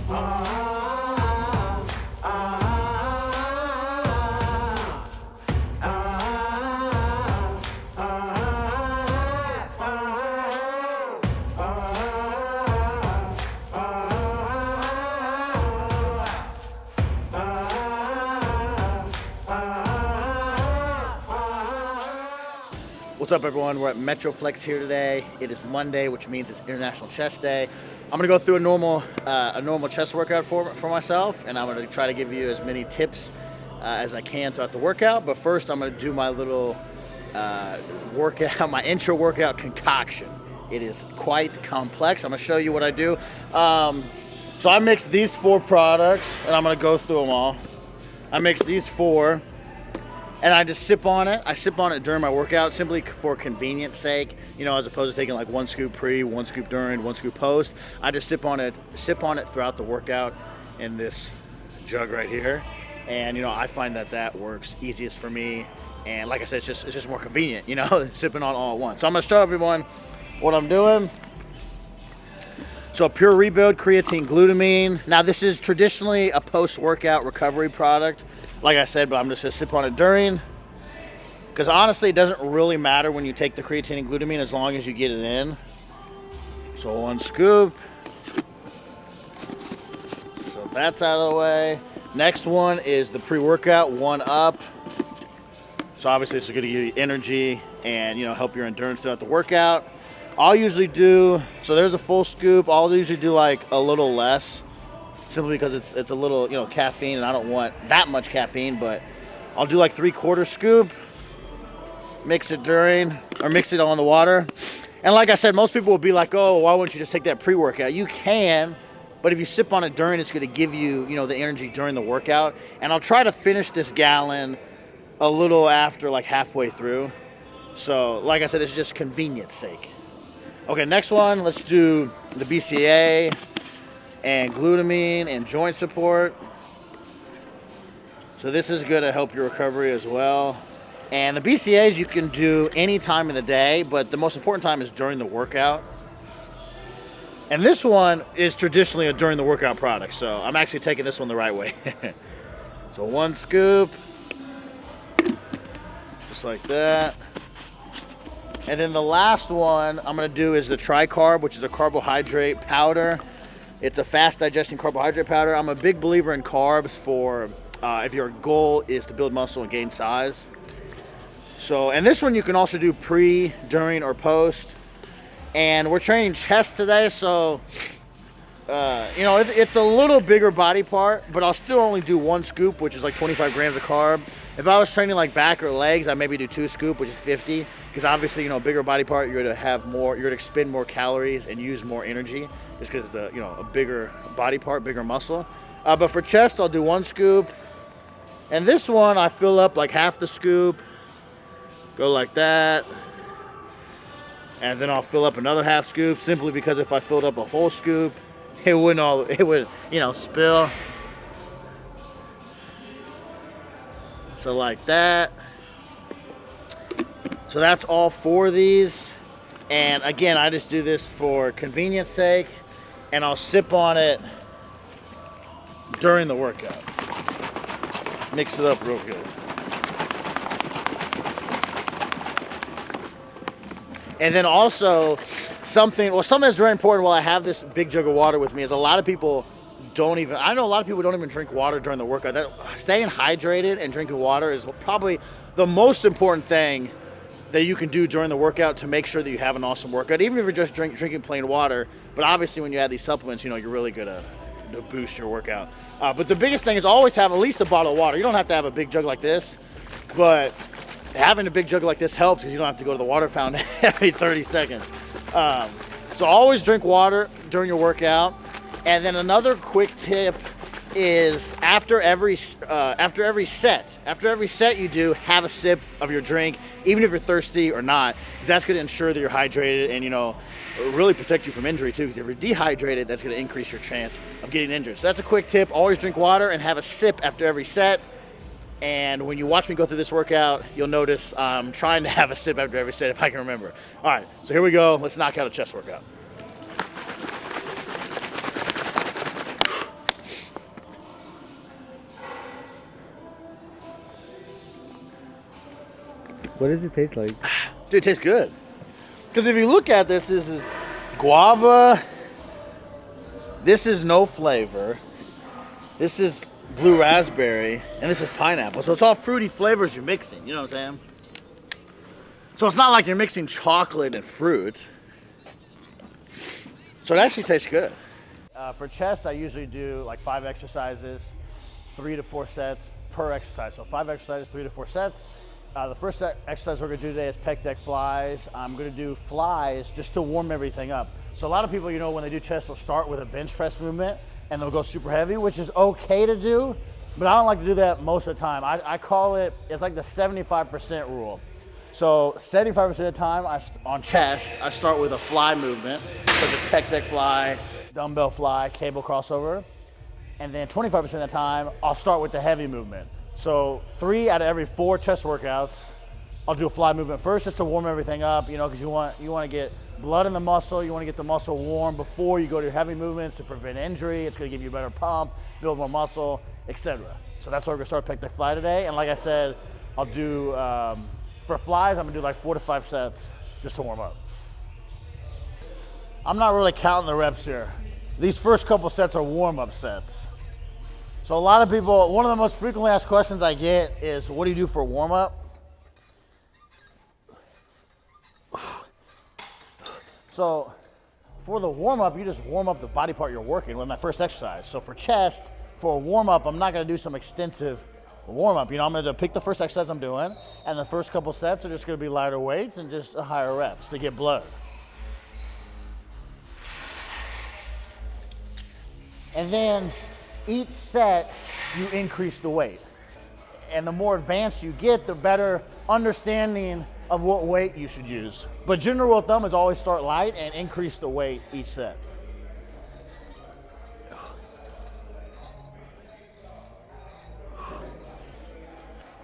What's up, everyone? We're at Metroflex here today. It is Monday, which means it's International Chest Day. I'm gonna go through a normal chest workout for myself, and I'm gonna try to give you as many tips as I can throughout the workout. But first, I'm gonna do my little workout, my intro workout concoction. It is quite complex. I'm gonna show you what I do. So I mixed these 4 products, and I'm gonna go through them all. I mixed these 4. And I just sip on it. I sip on it during my workout simply for convenience sake, you know, as opposed to taking like 1 scoop pre, 1 scoop during, 1 scoop post. I just sip on it throughout the workout in this jug right here. And, you know, I find that works easiest for me. And like I said, it's just more convenient, you know, sipping on all at once. So I'm going to show everyone what I'm doing. So Pure Rebuild Creatine Glutamine. Now, this is traditionally a post-workout recovery product, like I said, but I'm just going to sip on it during. Because honestly, it doesn't really matter when you take the creatine and glutamine as long as you get it in. So 1 scoop. So that's out of the way. Next one is the pre-workout 1-Up. So obviously this is going to give you energy and, you know, help your endurance throughout the workout. I'll usually do, so there's a full scoop. I'll usually do like a little less, simply because it's a little, you know, caffeine, and I don't want that much caffeine, but I'll do like 3/4 scoop, mix it during, or mix it on the water. And like I said, most people will be like, oh, why wouldn't you just take that pre-workout? You can, but if you sip on it during, it's going to give you, you know, the energy during the workout. And I'll try to finish this gallon a little after, like halfway through. So like I said, it's just convenience sake. Okay, next one, let's do the Bcaa and glutamine and joint support. So this is going to help your recovery as well. And the BCAAs you can do any time in the day, but the most important time is during the workout. And this one is traditionally a during the workout product, so I'm actually taking this one the right way. So 1 scoop, just like that. And then the last one I'm going to do is the Tricarb, which is a carbohydrate powder. It's a fast digesting carbohydrate powder. I'm a big believer in carbs for if your goal is to build muscle and gain size. So, and this one you can also do pre, during, or post. And we're training chest today, so you know, it's a little bigger body part, but I'll still only do 1 scoop, which is like 25 grams of carb. If I was training like back or legs, I'd maybe do 2 scoop, which is 50, because obviously, you know, bigger body part, you're going to have more, you're going to expend more calories and use more energy, just because it's a, you know, a bigger body part, bigger muscle. But for chest, I'll do 1 scoop, and this one I fill up like half the scoop, go like that, and then I'll fill up another half scoop, simply because if I filled up a whole scoop, it would, you know, spill. So like that. So that's all 4 of these. And again, I just do this for convenience sake, and I'll sip on it during the workout. Mix it up real good. And then also something that's very important while I have this big jug of water with me is a lot of people I know a lot of people don't even drink water during the workout. Staying hydrated and drinking water is probably the most important thing that you can do during the workout to make sure that you have an awesome workout, even if you're just drinking plain water. But obviously when you add these supplements, you know, you're really gonna boost your workout. But the biggest thing is always have at least a bottle of water. You don't have to have a big jug like this, but having a big jug like this helps because you don't have to go to the water fountain every 30 seconds. So always drink water during your workout. And then another quick tip is after every set you do, have a sip of your drink, even if you're thirsty or not, because that's going to ensure that you're hydrated and, you know, really protect you from injury too, because if you're dehydrated, that's going to increase your chance of getting injured. So that's a quick tip. Always drink water and have a sip after every set. And when you watch me go through this workout, you'll notice I'm trying to have a sip after every set if I can remember. All right, so here we go. Let's knock out a chest workout. What does it taste like? Dude, it tastes good. Because if you look at this is guava. This is no flavor. This is blue raspberry. And this is pineapple. So it's all fruity flavors you're mixing. You know what I'm saying? So it's not like you're mixing chocolate and fruit. So it actually tastes good. For chest, I usually do like 5 exercises, 3 to 4 sets per exercise. So 5 exercises, 3 to 4 sets. The first exercise we're gonna do today is Pec Deck Flies. I'm gonna do flies just to warm everything up. So a lot of people, you know, when they do chest, they'll start with a bench press movement and they'll go super heavy, which is okay to do, but I don't like to do that most of the time. I call it, it's like the 75% rule. So 75% of the time on chest, I start with a fly movement, such as Pec Deck Fly, dumbbell fly, cable crossover. And then 25% of the time, I'll start with the heavy movement. So 3 out of every 4 chest workouts, I'll do a fly movement first just to warm everything up, you know, because you want to get blood in the muscle, you want to get the muscle warm before you go to your heavy movements to prevent injury. It's going to give you a better pump, build more muscle, etc. So that's why we're going to start Pec Deck Fly today. And like I said, I'll do, for flies, I'm going to do like 4 to 5 sets just to warm up. I'm not really counting the reps here. These first couple sets are warm-up sets. So a lot of people, one of the most frequently asked questions I get is, what do you do for warm-up? So for the warm-up, you just warm up the body part you're working with my first exercise. So for chest, for a warm-up, I'm not gonna do some extensive warm-up. You know, I'm gonna pick the first exercise I'm doing, and the first couple sets are just gonna be lighter weights and just higher reps to get blood. And then each set, you increase the weight. And the more advanced you get, the better understanding of what weight you should use. But general rule of thumb is always start light and increase the weight each set.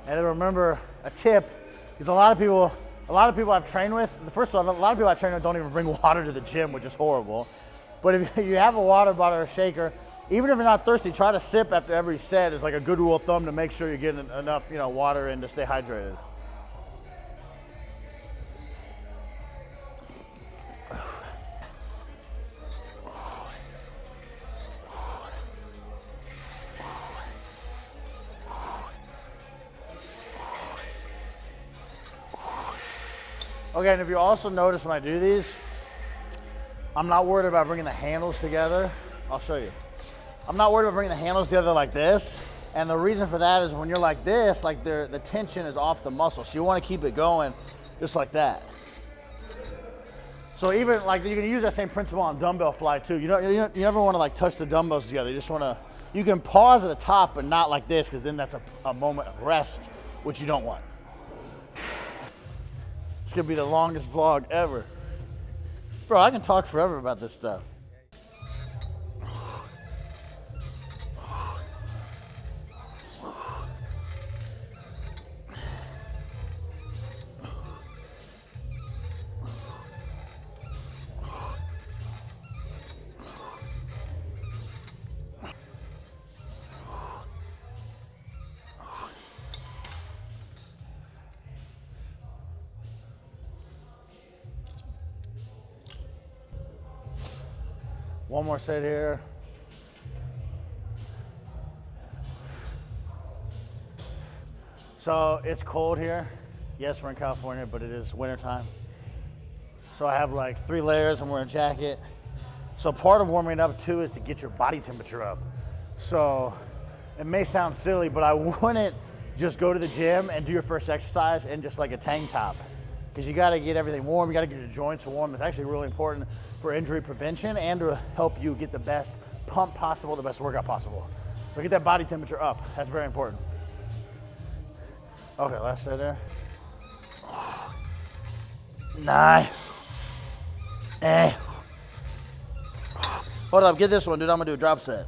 And then remember, a tip is a lot of people I've trained with, first of all, a lot of people I train with don't even bring water to the gym, which is horrible. But if you have a water bottle or a shaker, even if you're not thirsty, try to sip after every set is like a good rule of thumb to make sure you're getting enough, you know, water in to stay hydrated. Okay, and if you also notice when I do these, I'm not worried about bringing the handles together. I'll show you. I'm not worried about bringing the handles together like this. And the reason for that is when you're like this, like the tension is off the muscle. So you want to keep it going just like that. So even like you can use that same principle on dumbbell fly too. You never want to like touch the dumbbells together. You just want to, you can pause at the top, but not like this, because then that's a moment of rest, which you don't want. It's gonna be the longest vlog ever. Bro, I can talk forever about this stuff. One more set here. So it's cold here. Yes, we're in California, but it is wintertime. So I have like 3 layers. I'm wearing a jacket. So part of warming up too is to get your body temperature up. So it may sound silly, but I wouldn't just go to the gym and do your first exercise in just like a tank top, because you got to get everything warm. You got to get your joints warm. It's actually really important for injury prevention and to help you get the best pump possible, the best workout possible. So get that body temperature up. That's very important. Okay, last set there. 9. Hold up, get this one, dude. I'm gonna do a drop set.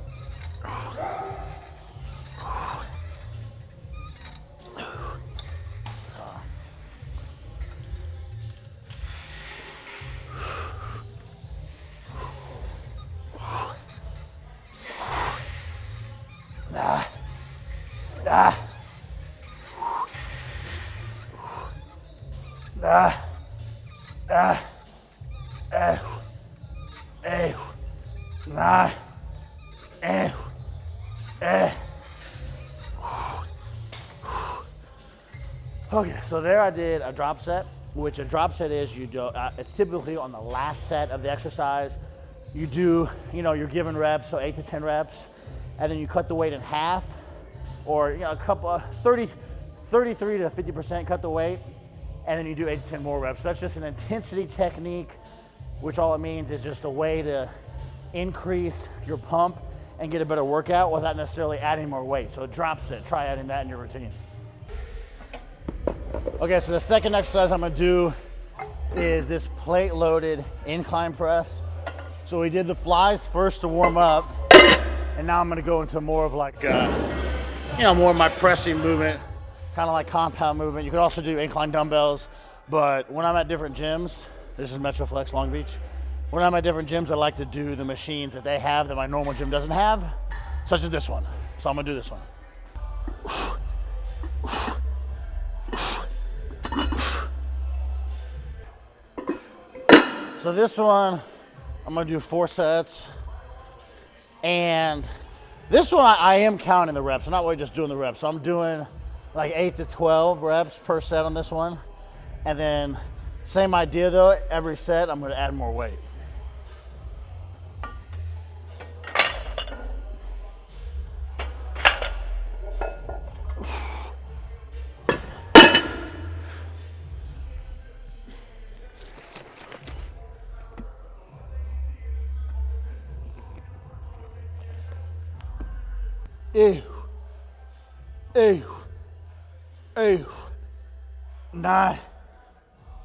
9, 8. Okay, so there I did a drop set, which a drop set is it's typically on the last set of the exercise. You do, you're given reps, so 8 to 10 reps, and then you cut the weight in half, or a couple of 33 to 50% cut the weight, and then you do 8 to 10 more reps. So that's just an intensity technique, which all it means is just a way to increase your pump and get a better workout without necessarily adding more weight. So a drop set, try adding that in your routine. Okay, so the second exercise I'm gonna do is this plate loaded incline press. So we did the flies first to warm up, and now I'm gonna go into more of like, more of my pressing movement, kind of like compound movement. You could also do incline dumbbells, but when I'm at different gyms, this is Metroflex Long Beach. When I'm at different gyms, I like to do the machines that they have that my normal gym doesn't have, such as this one. So I'm gonna do this one. So this one, I'm gonna do 4 sets. And this one, I am counting the reps. I'm not really just doing the reps. So I'm doing like 8 to 12 reps per set on this one. And then same idea though, every set, I'm gonna add more weight. Ew. 9, 9.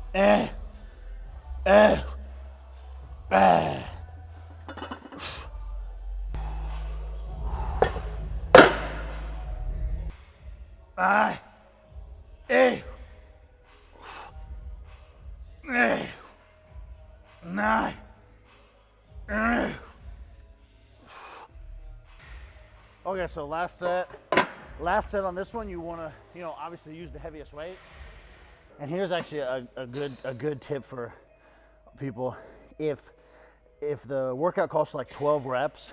Okay, so last set on this one, you want to, obviously use the heaviest weight. And here's actually a good tip for people. If the workout calls for like 12 reps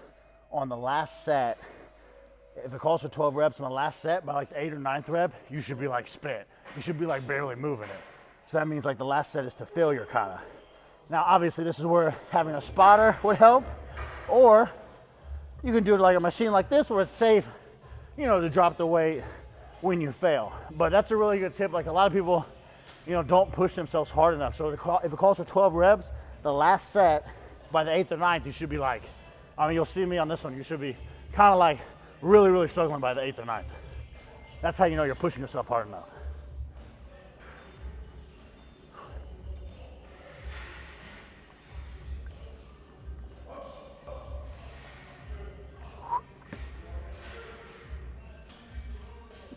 on the last set, if it calls for 12 reps on the last set, by like the 8th or 9th rep, you should be like spent. You should be like barely moving it. So that means like the last set is to failure kind of. Now, obviously this is where having a spotter would help, or you can do it like a machine like this where it's safe, to drop the weight when you fail. But that's a really good tip. Like a lot of people, don't push themselves hard enough. So if it calls for 12 reps, the last set, by the 8th or 9th, you should be like, you'll see me on this one, you should be kind of like really, really struggling by the 8th or 9th. That's how you know you're pushing yourself hard enough.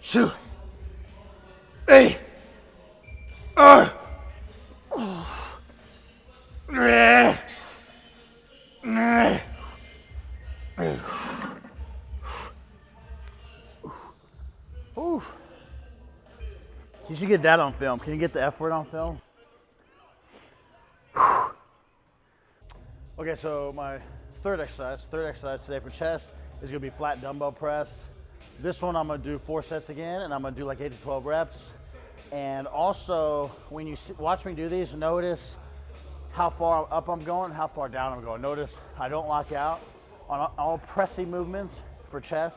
Shoot. Hey. You should get that on film. Can you get the F word on film? Okay, so my third exercise today for chest is gonna be flat dumbbell press. This one I'm gonna do 4 sets again, and I'm gonna do like 8 to 12 reps. And also, when you watch me do these, notice how far up I'm going, how far down I'm going. Notice I don't lock out on all pressing movements for chest.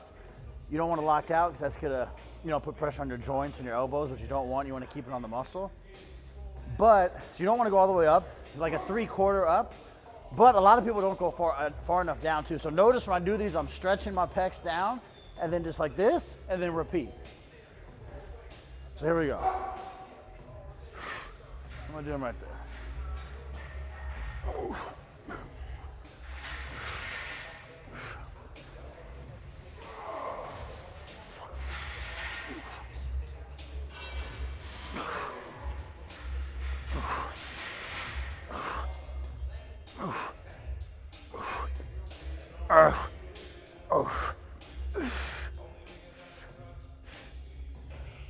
You don't want to lock out because that's gonna, put pressure on your joints and your elbows, which you don't want. You want to keep it on the muscle. But so you don't want to go all the way up, like a 3/4 up. But a lot of people don't go far enough down too. So notice when I do these, I'm stretching my pecs down, and then just like this, and then repeat. So here we go. I'm gonna do them right there.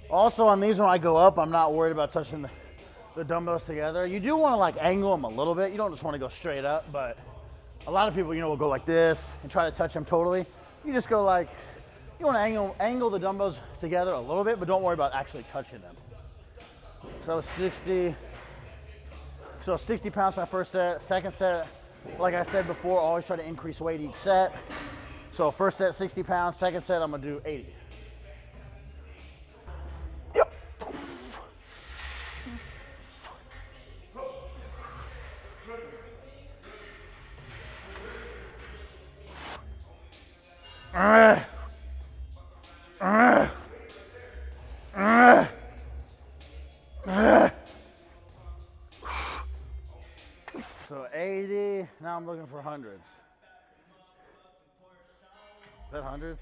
Also on these, when I go up, I'm not worried about touching the dumbbells together. You do want to like angle them a little bit. You don't just want to go straight up, but a lot of people, you know, will go like this and try to touch them totally. You just go like, you want to angle the dumbbells together a little bit, but don't worry about actually touching them. So 60 pounds for my first set. Second set, like I said before, always try to increase weight each set. So first set, 60 pounds. Second set, I'm gonna do 80. Yep. So 80, now I'm looking for hundreds. Is that hundreds?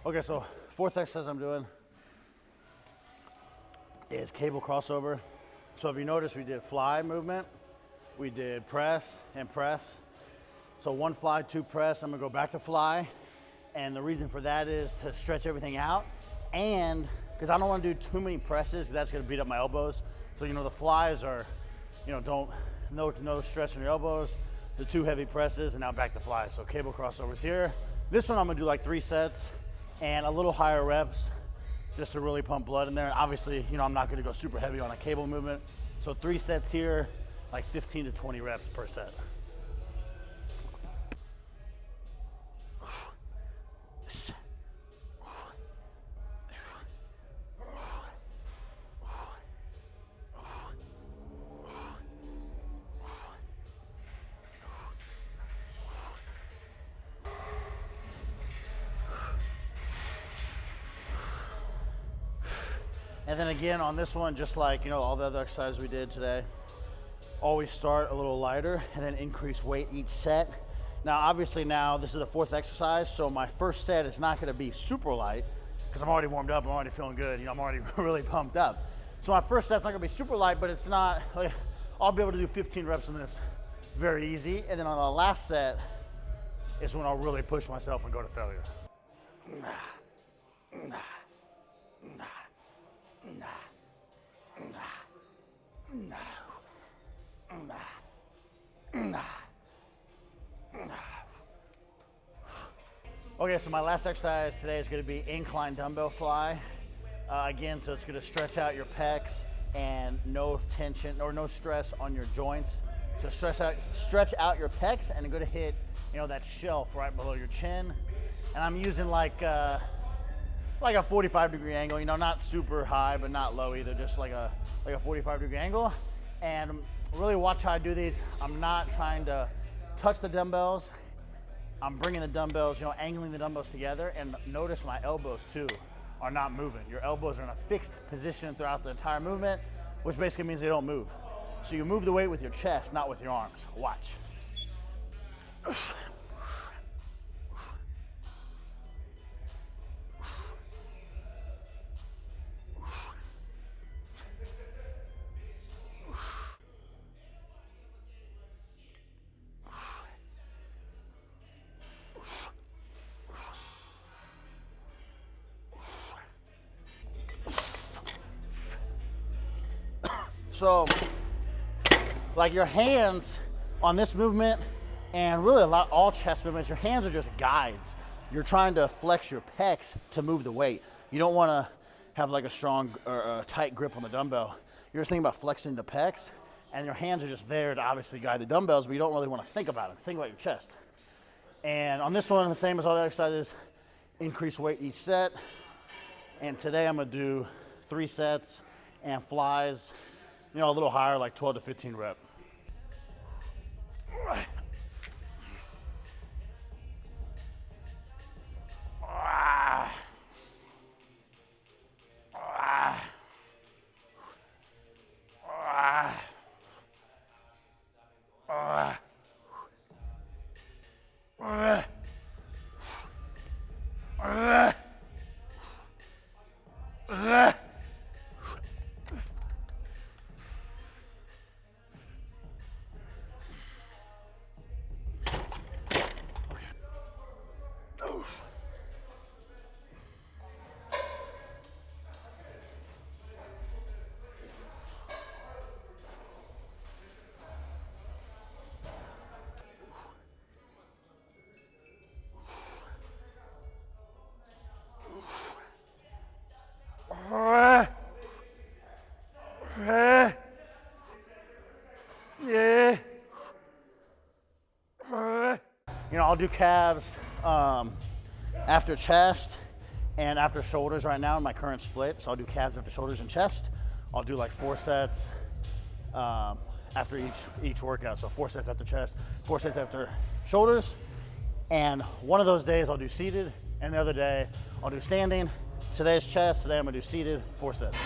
Okay, so fourth exercise I'm doing is cable crossover. So if you notice, we did fly movement, we did press and press. So one fly, two press, I'm gonna go back to fly. And the reason for that is to stretch everything out, and because I don't wanna do too many presses, because that's gonna beat up my elbows. So, you know, the flies are, you know, no stress on your elbows, the two heavy presses, and now back to fly. So cable crossovers here. This one I'm gonna do like 3 sets and a little higher reps just to really pump blood in there. And obviously, you know, I'm not gonna go super heavy on a cable movement. So 3 sets here, like 15 to 20 reps per set. And then again on this one, just like, you know, all the other exercises we did today, always start a little lighter and then increase weight each set. Now, obviously now this is the 4th exercise, so my first set is not gonna be super light because I'm already warmed up, I'm already feeling good, you know, I'm already really pumped up. So my first set's not gonna be super light, but it's not, like, I'll be able to do 15 reps on this very easy. And then on the last set is when I'll really push myself and go to failure. Okay, so my last exercise today is going to be incline dumbbell fly. Again, so it's going to stretch out your pecs and no tension or no stress on your joints. So stretch out your pecs, and I'm going to hit, you know, that shelf right below your chin. And I'm using like a 45-degree angle, you know, not super high, but not low either, just like a 45-degree angle. And really watch how I do these. I'm not trying to touch the dumbbells. I'm bringing the dumbbells, you know, angling the dumbbells together, and notice my elbows too are not moving. Your elbows are in a fixed position throughout the entire movement, which basically means they don't move. So you move the weight with your chest, not with your arms. Watch. So, like your hands on this movement, and really all chest movements, your hands are just guides. You're trying to flex your pecs to move the weight. You don't want to have like a strong or a tight grip on the dumbbell. You're just thinking about flexing the pecs, and your hands are just there to obviously guide the dumbbells, but you don't really want to think about it. Think about your chest. And on this one, the same as all the exercises, increase weight each set. And today I'm gonna do 3 sets and flies, you know, a little higher, like 12 to 15 rep. You know, I'll do calves after chest and after shoulders right now in my current split. So I'll do calves after shoulders and chest. I'll do like 4 sets after each workout. So 4 sets after chest, 4 sets after shoulders. And one of those days I'll do seated, and the other day I'll do standing. Today's chest, today I'm gonna do seated, 4 sets.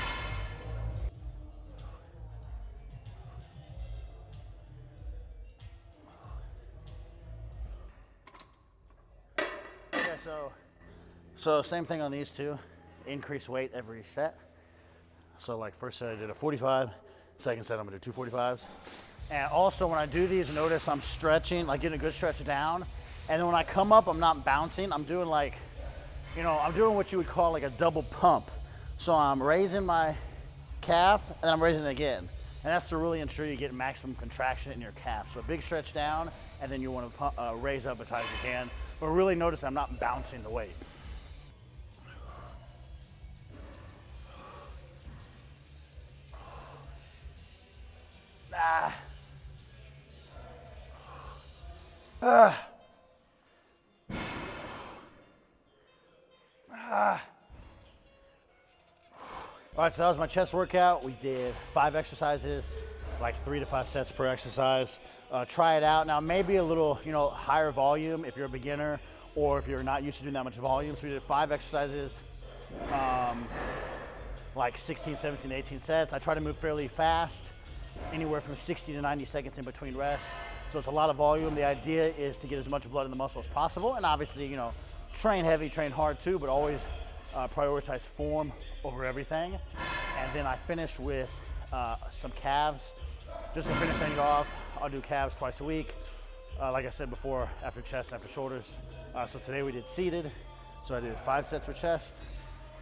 Okay, so same thing on these two. Increase weight every set. So like first set I did a 45, second set I'm gonna do 2 45s. And also when I do these, notice I'm stretching, like getting a good stretch down. And then when I come up, I'm not bouncing. I'm doing like, you know, I'm doing what you would call like a double pump. So I'm raising my calf and then I'm raising it again. And that's to really ensure you get maximum contraction in your calf. So a big stretch down, and then you want to raise up as high as you can. But really notice I'm not bouncing the weight. All right, so that was my chest workout. We did 5 exercises, like 3 to 5 sets per exercise. Try it out. Now, maybe a little, you know, higher volume if you're a beginner or if you're not used to doing that much volume. So we did 5 exercises, like 16, 17, 18 sets. I try to move fairly fast, anywhere from 60 to 90 seconds in between rests. So it's a lot of volume. The idea is to get as much blood in the muscle as possible. And obviously, you know, train heavy, train hard too, but always prioritize form over everything. And then I finish with some calves. Just to finish things off, I'll do calves twice a week. Like I said before, after chest, after shoulders. So today we did seated. So I did 5 sets for chest,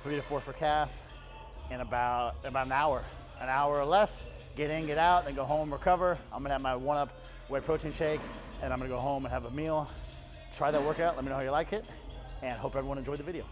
3 to 4 for calf, in about an hour or less. Get in, get out, then go home, recover. I'm gonna have my 1-up whey protein shake, and I'm gonna go home and have a meal. Try that workout, let me know how you like it, and hope everyone enjoyed the video.